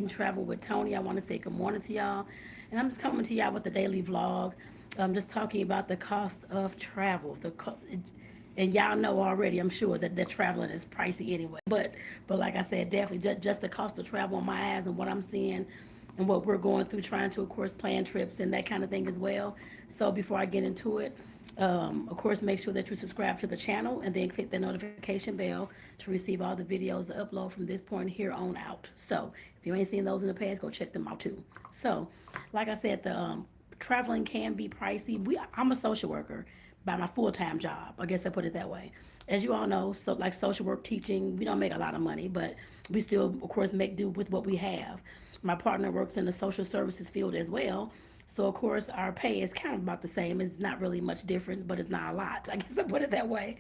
Eat and Travel with Toni. I want to say good morning to y'all. And I'm just coming to y'all with the daily vlog. Just talking about the cost of travel. And y'all know already, I'm sure, that traveling is pricey anyway. But like I said, definitely just the cost of travel on my eyes and what I'm seeing and what we're going through, trying to, of course, plan trips and that kind of thing as well. So before I get into it, of course, make sure that you subscribe to the channel and then click the notification bell to receive all the videos that upload from this point here on out. So if you ain't seen those in the past, go check them out too. So, like I said, the traveling can be pricey. I'm a social worker by my full-time job. I guess I put it that way. As you all know, so like social work teaching, we don't make a lot of money, but we still, of course, make do with what we have. My partner works in the social services field as well. So of course our pay is kind of about the same. It's not really much difference, but it's not a lot. I guess I put it that way.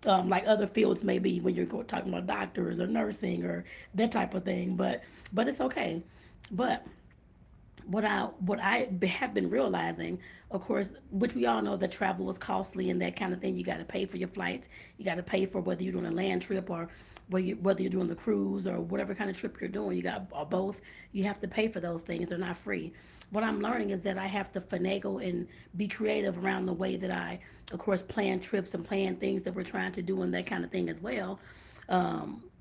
Like other fields may be when you're talking about doctors or nursing or that type of thing. But it's okay. But what I have been realizing, of course, which we all know that travel is costly and that kind of thing. You got to pay for your flights. You got to pay for whether you're doing a land trip or whether you're doing the cruise or whatever kind of trip you're doing. You got or both. You have to pay for those things. They're not free. What I'm learning is that I have to finagle and be creative around the way that I, of course, plan trips and plan things that we're trying to do and that kind of thing as well.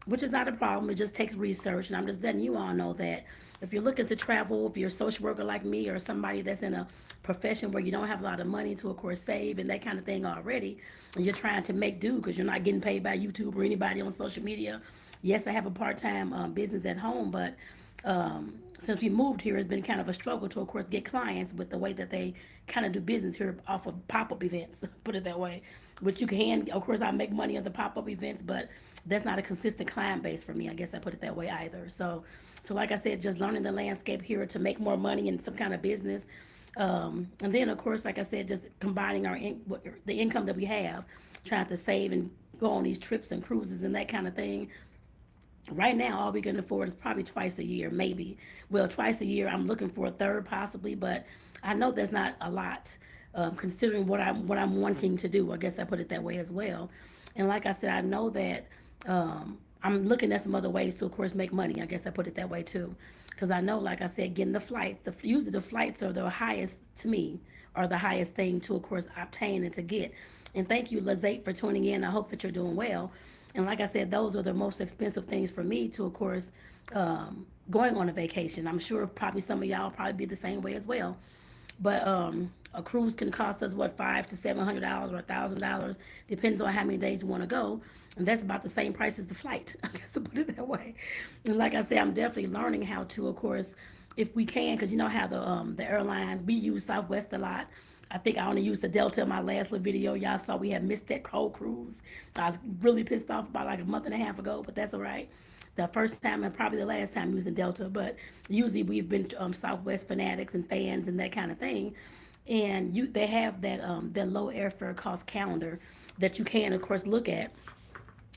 Which is not a problem. It just takes research. And I'm just letting you all know that if you're looking to travel, if you're a social worker like me or somebody that's in a profession where you don't have a lot of money to, of course, save and that kind of thing already, and you're trying to make do because you're not getting paid by YouTube or anybody on social media. Yes, I have a part-time business at home, but since we moved here, it's been kind of a struggle to, of course, get clients with the way that they kind of do business here off of pop-up events, put it that way. Which you can, of course, I make money on the pop-up events, but that's not a consistent client base for me. I guess I put it that way either. So like I said, just learning the landscape here to make more money in some kind of business. And then, of course, like I said, just combining the income that we have, trying to save and go on these trips and cruises and that kind of thing. Right now, all we can afford is probably twice a year, maybe. Well, twice a year, I'm looking for a third possibly, but I know that's not a lot, considering what I'm wanting to do. I guess I put it that way as well. And like I said, I know that I'm looking at some other ways to, of course, make money. I guess I put it that way too, because I know, like I said, getting the flights. Usually the flights are the highest to me, are the highest thing to, of course, obtain and to get. And thank you, Lazate, for tuning in. I hope that you're doing well. And like I said, those are the most expensive things for me to, of course, going on a vacation. I'm sure probably some of y'all probably be the same way as well. But a cruise can cost us what $500 to $700 or $1,000, depends on how many days you want to go, and that's about the same price as the flight. I guess to put it that way. And like I said, I'm definitely learning how to, of course, if we can, because you know how the airlines we use Southwest a lot. I think I only used the Delta in my last little video. Y'all saw we had missed that cold cruise. I was really pissed off about like a month and a half ago, but that's all right. The first time and probably the last time using Delta, but usually we've been Southwest fanatics and fans and that kind of thing. And they have that low airfare cost calendar that you can, of course, look at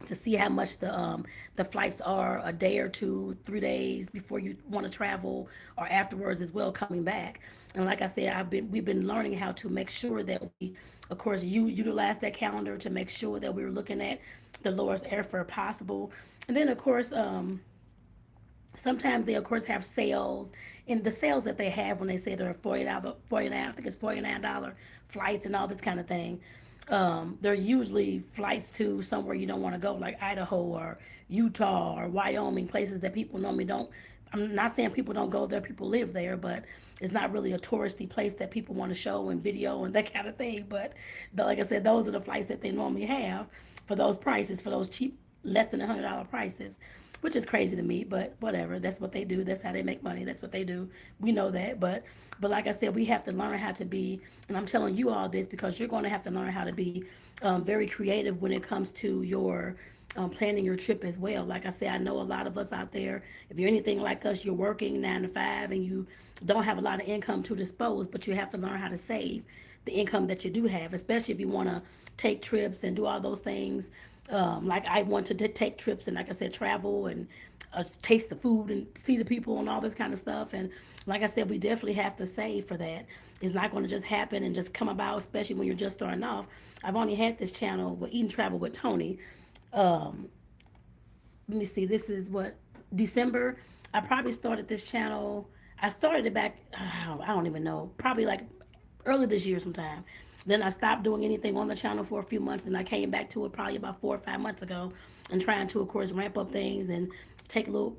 to see how much the flights are a day or two, 3 days before you want to travel, or afterwards as well coming back. And like I said, we've been learning how to make sure that we, of course, utilize that calendar to make sure that we're looking at the lowest airfare possible. And then of course, sometimes they of course have sales, and the sales that they have when they say they're $40, 49, I think it's $49 flights and all this kind of thing. They're usually flights to somewhere you don't want to go, like Idaho or Utah or Wyoming, places that people normally don't. I'm not saying people don't go there, people live there, but it's not really a touristy place that people want to show and video and that kind of thing. But like I said, those are the flights that they normally have for those prices, for those cheap, less than $100 prices, which is crazy to me, but whatever. That's what they do. That's how they make money. That's what they do. We know that. But like I said, we have to learn how to be, and I'm telling you all this because you're going to have to learn how to be very creative when it comes to your planning your trip as well. Like I said, I know a lot of us out there, if you're anything like us, you're working 9 to 5 and you don't have a lot of income to dispose, but you have to learn how to save the income that you do have, especially if you want to take trips and do all those things. Like I want to take trips and, like I said, travel and taste the food and see the people and all this kind of stuff. And like I said, we definitely have to save for that. It's not going to just happen and just come about, especially when you're just starting off. I've only had this channel with Eat and Travel with Toni. Um, Let me see, this is what, December. I probably started this channel. I started it back. I don't even know. Probably like early this year sometime. Then I stopped doing anything on the channel for a few months, and I came back to it probably about 4 or 5 months ago, and trying to, of course, ramp up things and take a little,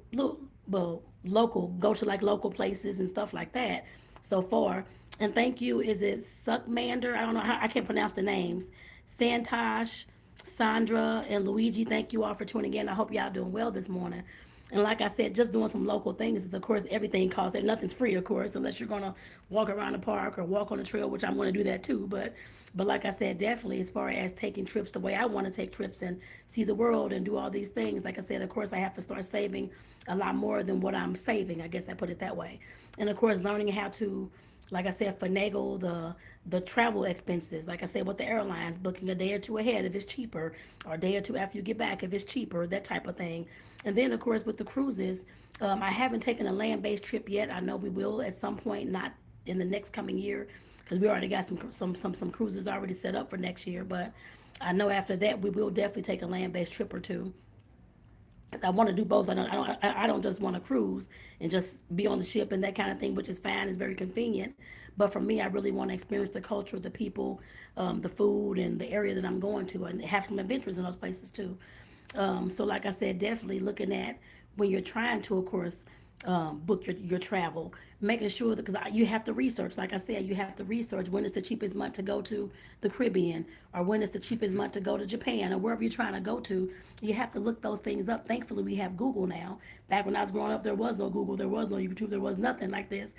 well, local, go to like local places and stuff like that. So far, and thank you. Is it Suckmander? I don't know how I can't pronounce the names. Santosh, Sandra, and Luigi. Thank you all for tuning in. I hope y'all doing well this morning. And like I said, just doing some local things is, of course, everything costs. And nothing's free, of course, unless you're gonna walk around the park or walk on the trail, which I'm gonna do that too. But like I said, definitely as far as taking trips the way I want to take trips and see the world and do all these things, like I said, of course, I have to start saving a lot more than what I'm saving. I guess I put it that way. And of course, learning how to, like I said, finagle the travel expenses. Like I said, with the airlines, booking a day or two ahead if it's cheaper, or a day or two after you get back if it's cheaper, that type of thing. And then, of course, with the cruises, I haven't taken a land-based trip yet. I know we will at some point, not in the next coming year, because we already got some cruises already set up for next year. But I know after that we will definitely take a land-based trip or two. I want to do both. I don't just want to cruise and just be on the ship and that kind of thing, which is fine. It's very convenient. But for me, I really want to experience the culture, the people, the food, and the area that I'm going to, and have some adventures in those places too. So, like I said, definitely looking at when you're trying to, of course, book your travel, making sure that, because you have to research, like I said, you have to research when is the cheapest month to go to the Caribbean, or when is the cheapest month to go to Japan, or wherever you're trying to go to. You have to look those things up. Thankfully, we have Google now. Back when I was growing up, there was no Google, there was no YouTube, there was nothing like this.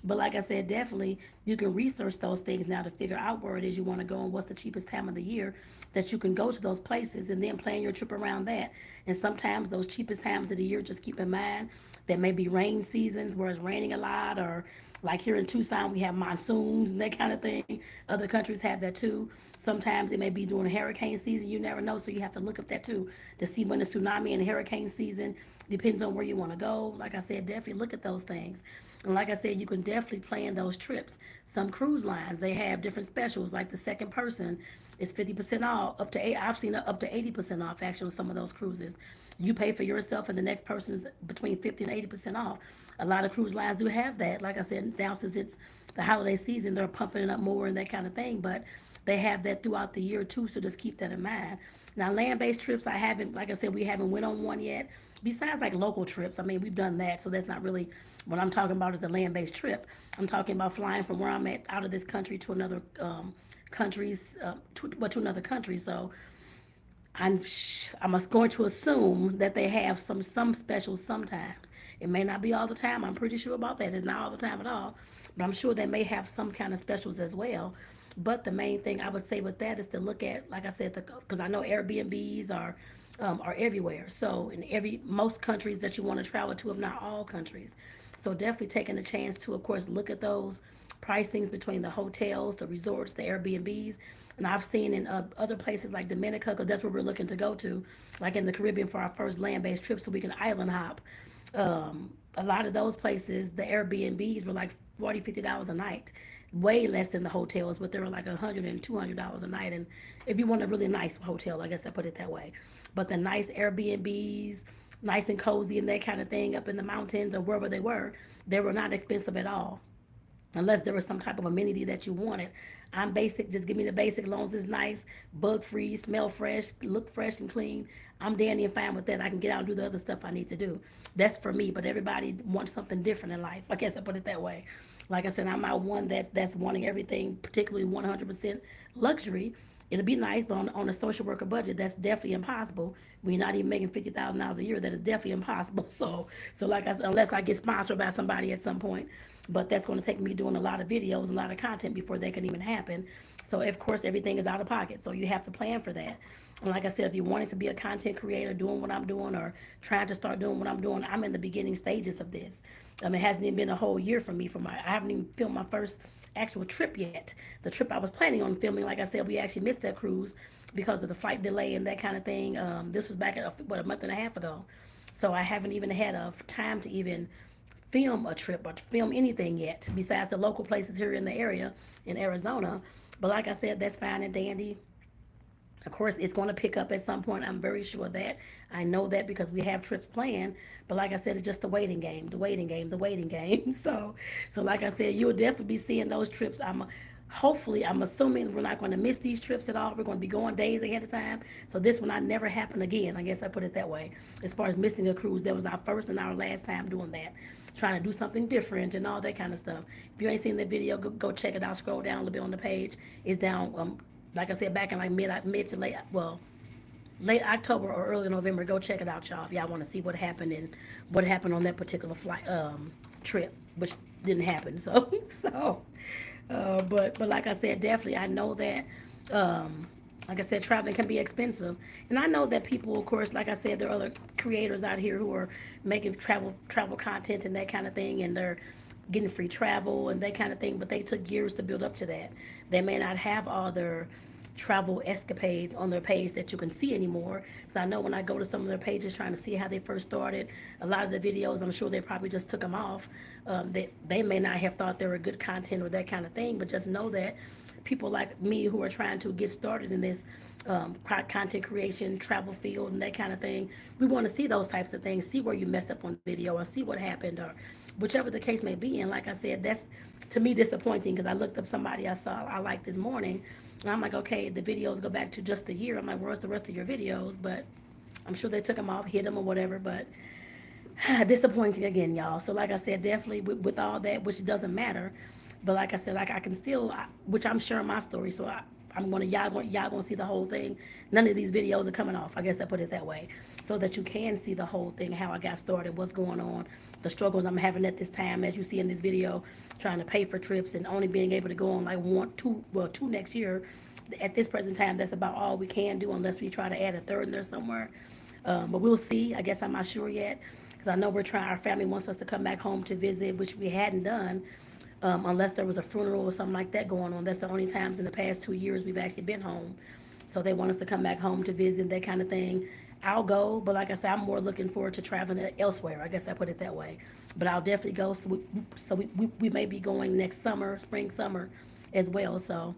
But like I said, definitely you can research those things now to figure out where it is you want to go and what's the cheapest time of the year that you can go to those places, and then plan your trip around that. And sometimes those cheapest times of the year, just keep in mind that may be rain seasons where it's raining a lot, or like here in Tucson, we have monsoons and that kind of thing. Other countries have that too. Sometimes it may be during hurricane season. You never know, so you have to look at that too to see when the tsunami and hurricane season depends on where you want to go. Like I said, definitely look at those things. And like I said, you can definitely plan those trips. Some cruise lines, they have different specials, like the second person is 50% off, up to eight. I've seen up to 80% off actually on some of those cruises. You pay for yourself, and the next person is between 50 and 80% off. A lot of cruise lines do have that. Like I said, now since it's the holiday season, they're pumping it up more and that kind of thing. But they have that throughout the year too, so just keep that in mind. Now, land-based trips, I haven't, like I said, we haven't went on one yet. Besides like local trips, I mean, we've done that, so that's not really what I'm talking about is a land-based trip. I'm talking about flying from where I'm at out of this country to another to another country. So I'm going to assume that they have some specials sometimes. It may not be all the time. I'm pretty sure about that. It's not all the time at all, but I'm sure they may have some kind of specials as well. But the main thing I would say with that is to look at, like I said, because I know Airbnbs are everywhere. So in most countries that you want to travel to, if not all countries. So definitely taking a chance to, of course, look at those pricings between the hotels, the resorts, the Airbnbs. And I've seen in other places like Dominica, because that's where we're looking to go to, like in the Caribbean for our first land-based trip, so we can island hop. A lot of those places, the Airbnbs were like $40, $50 a night, way less than the hotels, but they were like $100 and $200 a night. And if you want a really nice hotel, I guess I put it that way. But the nice Airbnbs, nice and cozy and that kind of thing up in the mountains or wherever they were not expensive at all, unless there was some type of amenity that you wanted. I'm basic, just give me the basic, as long as it's nice, bug free, smell fresh, look fresh and clean. I'm dandy and fine with that. I can get out and do the other stuff I need to do. That's for me, but everybody wants something different in life. I guess I put it that way. Like I said, I'm not one that's wanting everything, particularly 100% luxury. It'll be nice, but on a social worker budget, that's definitely impossible. We're not even making $50,000 a year. That is definitely impossible. So like I said, unless I get sponsored by somebody at some point, but that's going to take me doing a lot of videos, a lot of content before that can even happen. So of course, everything is out of pocket. So you have to plan for that. And like I said, if you wanted to be a content creator, doing what I'm doing, or trying to start doing what I'm doing, I'm in the beginning stages of this. It hasn't even been a whole year for me. I haven't even filmed my first actual trip yet. The trip I was planning on filming, like I said, we actually missed that cruise because of the flight delay and that kind of thing. This was back a month and a half ago. So I haven't even had enough time to even film a trip or to film anything yet, besides the local places here in the area in Arizona. But like I said, that's fine and dandy. Of course, it's going to pick up at some point. I'm very sure of that. I know that because we have trips planned. But like I said, it's just the waiting game, the waiting game, the waiting game. So like I said, you'll definitely be seeing those trips. Hopefully, I'm assuming we're not going to miss these trips at all. We're going to be going days ahead of time. So this will not never happen again. I guess I put it that way. As far as missing a cruise, that was our first and our last time doing that. Trying to do something different and all that kind of stuff. If you ain't seen the video, go check it out. Scroll down a little bit on the page. It's down. Like I said, back in like mid to late, well, late October or early November. Go check it out, y'all. If y'all want to see what happened and what happened on that particular flight trip, which didn't happen. So but like I said, definitely I know that. Like I said, traveling can be expensive, and I know that people, of course, like I said, there are other creators out here who are making travel content and that kind of thing, and they're getting free travel and that kind of thing. But they took years to build up to that. They may not have all their travel escapades on their page that you can see anymore. So I know when I go to some of their pages trying to see how they first started, a lot of the videos, I'm sure they probably just took them off. They may not have thought they were good content or that kind of thing, but just know that people like me who are trying to get started in this content creation, travel field, and that kind of thing, we want to see those types of things, see where you messed up on the video, or see what happened, or whichever the case may be. And like I said, that's to me disappointing because I looked up somebody I liked this morning, and I'm like, okay, the videos go back to just a year. I'm like, where's the rest of your videos? But I'm sure they took them off, hid them, or whatever. But disappointing again, y'all. So like I said, definitely with all that, which doesn't matter. But like I said, like I can still, which I'm sharing my story. So I'm gonna y'all gonna see the whole thing. None of these videos are coming off. I guess I put it that way, so that you can see the whole thing, how I got started, what's going on, the struggles I'm having at this time, as you see in this video, trying to pay for trips and only being able to go on like two next year. At this present time, that's about all we can do unless we try to add a third in there somewhere. But we'll see. I guess I'm not sure yet because I know we're trying. Our family wants us to come back home to visit, which we hadn't done unless there was a funeral or something like that going on. That's the only times in the past 2 years we've actually been home. So they want us to come back home to visit, that kind of thing. I'll go, but like I said, I'm more looking forward to traveling elsewhere. I guess I put it that way. But I'll definitely go. So we may be going next summer, spring, summer as well. So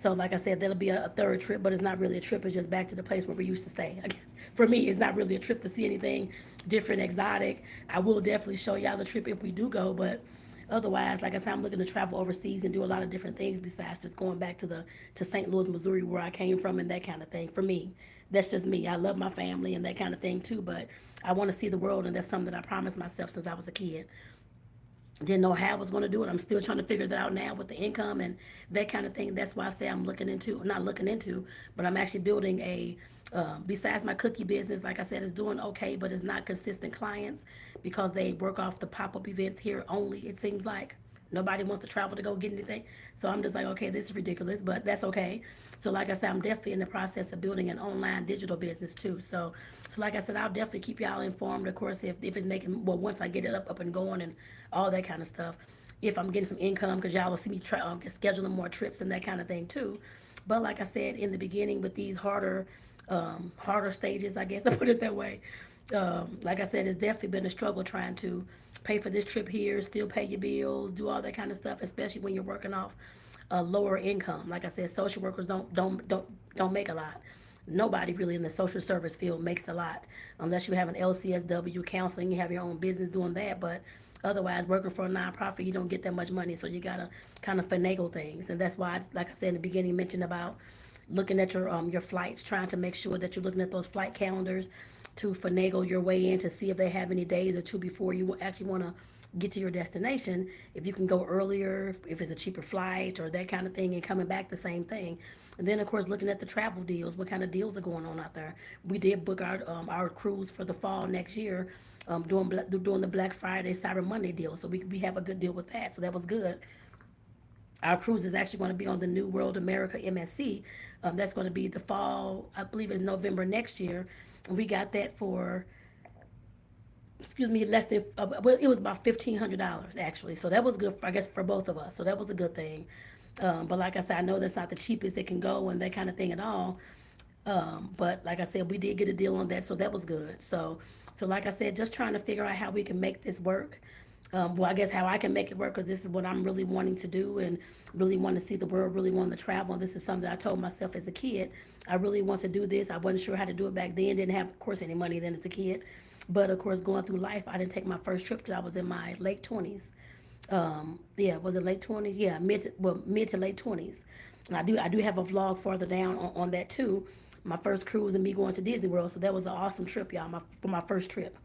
like I said, that'll be a third trip, but it's not really a trip. It's just back to the place where we used to stay. I guess for me, it's not really a trip to see anything different, exotic. I will definitely show y'all the trip if we do go, but otherwise, like I said, I'm looking to travel overseas and do a lot of different things besides just going back to St. Louis, Missouri, where I came from, and that kind of thing. For me, that's just me. I love my family and that kind of thing too, but I want to see the world, and that's something that I promised myself since I was a kid. Didn't know how I was going to do it. I'm still trying to figure that out now with the income and that kind of thing. That's why I say I'm not looking into, but I'm actually building besides my cookie business, like I said, it's doing okay, but it's not consistent clients because they work off the pop-up events here only, it seems like. Nobody wants to travel to go get anything. So I'm just like, okay, this is ridiculous, but that's okay. So like I said, I'm definitely in the process of building an online digital business too. So like I said, I'll definitely keep y'all informed. Of course, if it's making, well, once I get it up and going and all that kind of stuff, if I'm getting some income, because y'all will see me scheduling more trips and that kind of thing too. But like I said, in the beginning with these harder stages, I guess I put it that way. Like I said, it's definitely been a struggle trying to pay for this trip here, still pay your bills, do all that kind of stuff, especially when you're working off a lower income. Like I said, social workers don't make a lot. Nobody really in the social service field makes a lot unless you have an LCSW counseling, you have your own business doing that. But otherwise, working for a nonprofit, you don't get that much money, so you gotta kind of finagle things, and that's why, like I said in the beginning, mentioned about looking at your flights, trying to make sure that you're looking at those flight calendars to finagle your way in to see if they have any days or two before you actually want to get to your destination. If you can go earlier, if it's a cheaper flight or that kind of thing, and coming back the same thing. And then of course looking at the travel deals, what kind of deals are going on out there. We did book our cruise for the fall next year, doing the Black Friday Cyber Monday deal. So we have a good deal with that. So that was good. Our cruise is actually going to be on the New World America MSC. That's going to be the fall, I believe it's November next year. And we got that for, excuse me, less than, well, it was about $1,500 actually. So that was good, I guess, for both of us. So that was a good thing. But like I said, I know that's not the cheapest it can go and that kind of thing at all. But like I said, we did get a deal on that, so that was good. So like I said, just trying to figure out how we can make this work. Well, I guess how I can make it work, because this is what I'm really wanting to do and really want to see the world, really want to travel. And this is something I told myself as a kid. I really want to do this. I wasn't sure how to do it back then. Didn't have, of course, any money then as a kid. But of course, going through life, I didn't take my first trip till I was in my late 20s. Yeah, was it late 20s? Yeah, mid to late 20s. And I do have a vlog farther down on that too. My first cruise and me going to Disney World. So that was an awesome trip, y'all. For my first trip.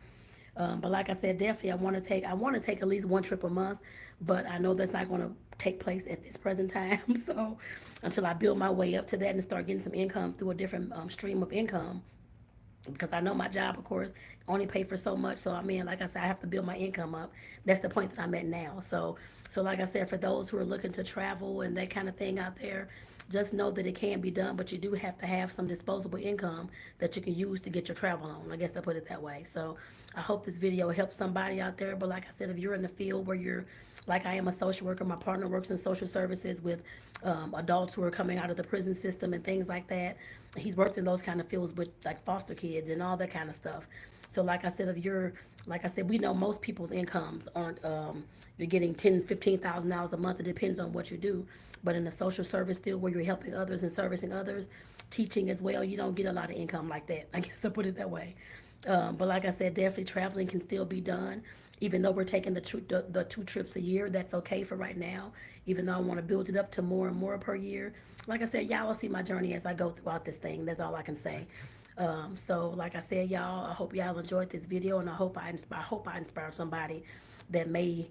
But like I said, definitely I want to take at least one trip a month, but I know that's not going to take place at this present time. So until I build my way up to that and start getting some income through a different stream of income, because I know my job, of course, only pay for so much. So I mean, like I said, I have to build my income up. That's the point that I'm at now. So like I said, for those who are looking to travel and that kind of thing out there, just know that it can be done, but you do have to have some disposable income that you can use to get your travel on. I guess I put it that way. So I hope this video helps somebody out there. But like I said, if you're in the field where you're, like I am a social worker, my partner works in social services with adults who are coming out of the prison system and things like that. He's worked in those kind of fields with like foster kids and all that kind of stuff. So like I said, if you're, like I said, we know most people's incomes aren't, you're getting $10,000, $15,000 a month. It depends on what you do. But in the social service field where you're helping others and servicing others, teaching as well, you don't get a lot of income like that. I guess I put it that way. But like I said, definitely traveling can still be done. Even though we're taking the two trips a year, that's okay for right now. Even though I want to build it up to more and more per year. Like I said, y'all will see my journey as I go throughout this thing. That's all I can say. So like I said, y'all, I hope y'all enjoyed this video, and I hope I inspired somebody that may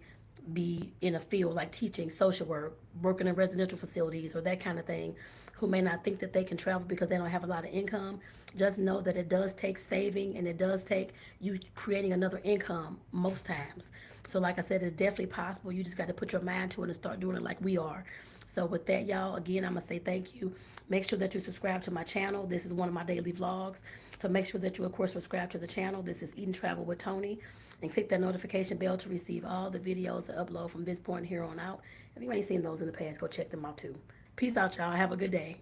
be in a field like teaching, social work, working in residential facilities, or that kind of thing, who may not think that they can travel because they don't have a lot of income. Just know that it does take saving, and it does take you creating another income most times. So like I said, it's definitely possible. You just got to put your mind to it and start doing it like we are. So with that, y'all, again, I'm going to say thank you. Make sure that you subscribe to my channel. This is one of my daily vlogs. So make sure that you, of course, subscribe to the channel. This is Eat and Travel with Toni. And click that notification bell to receive all the videos that upload from this point here on out. If you ain't seen those in the past, go check them out too. Peace out, y'all. Have a good day.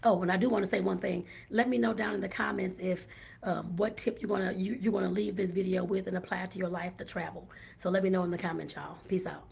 Oh, and I do want to say one thing. Let me know down in the comments if what tip you're gonna leave this video with and apply to your life to travel. So let me know in the comments, y'all. Peace out.